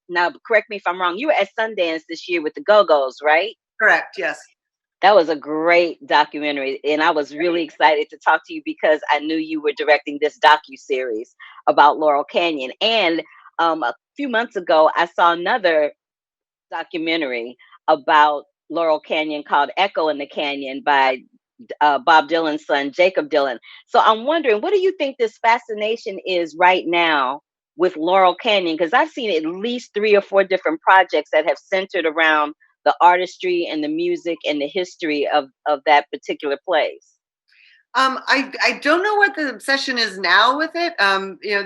now correct me if I'm wrong, you were at Sundance this year with the Go-Go's, right? Correct, yes. That was a great documentary, and I was really excited to talk to you because I knew you were directing this docu-series about Laurel Canyon. And a few months ago, I saw another documentary about Laurel Canyon called Echo in the Canyon by Bob Dylan's son, Jacob Dylan. So I'm wondering, what do you think this fascination is right now with Laurel Canyon? Because I've seen at least 3 or 4 different projects that have centered around the artistry and the music and the history of that particular place. I don't know what the obsession is now with it.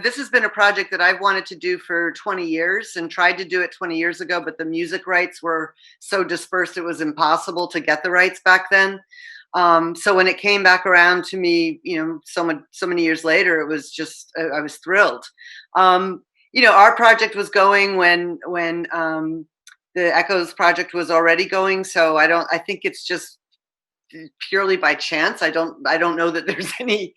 This has been a project that I've wanted to do for 20 years and tried to do it 20 years ago, but the music rights were so dispersed it was impossible to get the rights back then. So when it came back around to me, so many years later, it was just I was thrilled. Our project was going when the Echoes project was already going. So I think it's just purely by chance. I don't know that there's any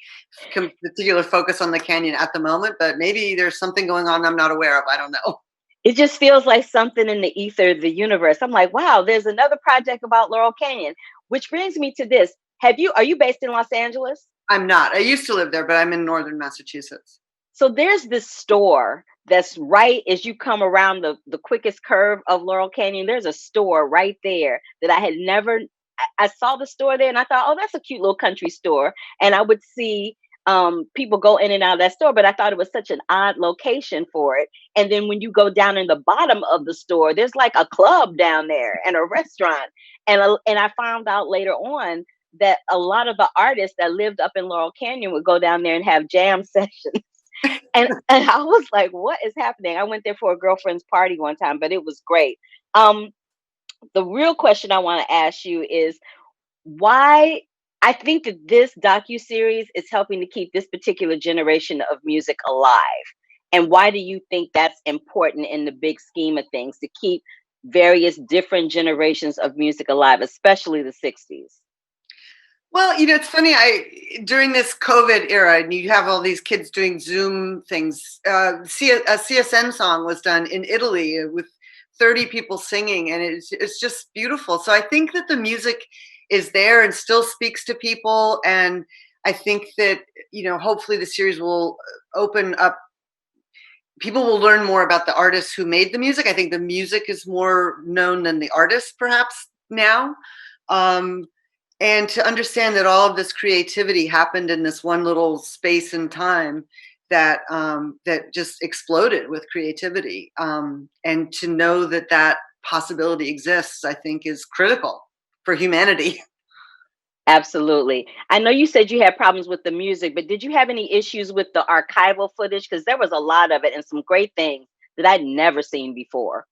particular focus on the canyon at the moment, but maybe there's something going on I'm not aware of. I don't know. It just feels like something in the ether of the universe. I'm like, wow, there's another project about Laurel Canyon, which brings me to this. Are you based in Los Angeles? I'm not. I used to live there, but I'm in northern Massachusetts. So there's this store that's right as you come around the quickest curve of Laurel Canyon. There's a store right there that I saw the store there and I thought, oh, that's a cute little country store. And I would see people go in and out of that store, but I thought it was such an odd location for it. And then when you go down in the bottom of the store, there's like a club down there and a restaurant. And I found out later on that a lot of the artists that lived up in Laurel Canyon would go down there and have jam sessions. And I was like, what is happening? I went there for a girlfriend's party one time, but it was great. The real question I want to ask you is why I think that this docuseries is helping to keep this particular generation of music alive. And why do you think that's important in the big scheme of things to keep various different generations of music alive, especially the 60s? Well, it's funny. During this COVID era, and you have all these kids doing Zoom things. A CSN song was done in Italy with 30 people singing, and it's just beautiful. So I think that the music is there and still speaks to people, and I think that hopefully the series will open up. People will learn more about the artists who made the music. I think the music is more known than the artists, perhaps now. And to understand that all of this creativity happened in this one little space and time that just exploded with creativity. And to know that possibility exists, I think, is critical for humanity. Absolutely. I know you said you had problems with the music, but did you have any issues with the archival footage? Because there was a lot of it and some great things that I'd never seen before.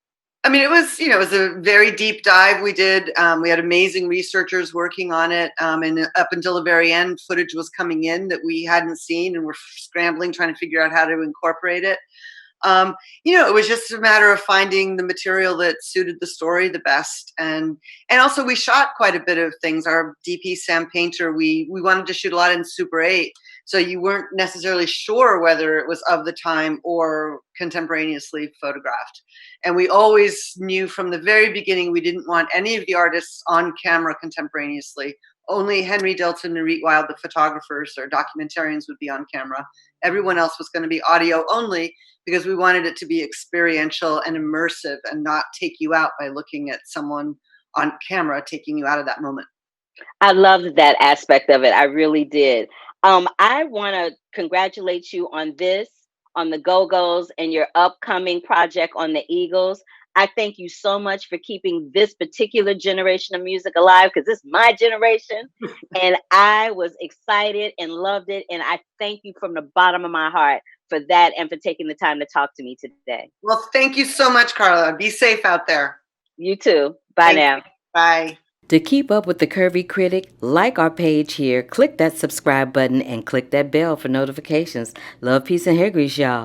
I mean, it was a very deep dive we did. We had amazing researchers working on it. And up until the very end, footage was coming in that we hadn't seen, and we're scrambling, trying to figure out how to incorporate it. It was just a matter of finding the material that suited the story the best. And also we shot quite a bit of things. Our DP, Sam Painter, we wanted to shoot a lot in Super 8. So you weren't necessarily sure whether it was of the time or contemporaneously photographed. And we always knew from the very beginning we didn't want any of the artists on camera contemporaneously. Only Henry Dilton and Reet Wild, the photographers or documentarians, would be on camera. Everyone else was going to be audio only, because we wanted it to be experiential and immersive and not take you out by looking at someone on camera taking you out of that moment. I loved that aspect of it. I really did. I want to congratulate you on this, on the Go-Go's, and your upcoming project on the Eagles. I thank you so much for keeping this particular generation of music alive, because it's my generation. And I was excited and loved it. And I thank you from the bottom of my heart for that and for taking the time to talk to me today. Well, thank you so much, Carla. Be safe out there. You too. Bye now. Bye. To keep up with the Curvy Critic, like our page here, click that subscribe button, and click that bell for notifications. Love, peace, and hair grease, y'all.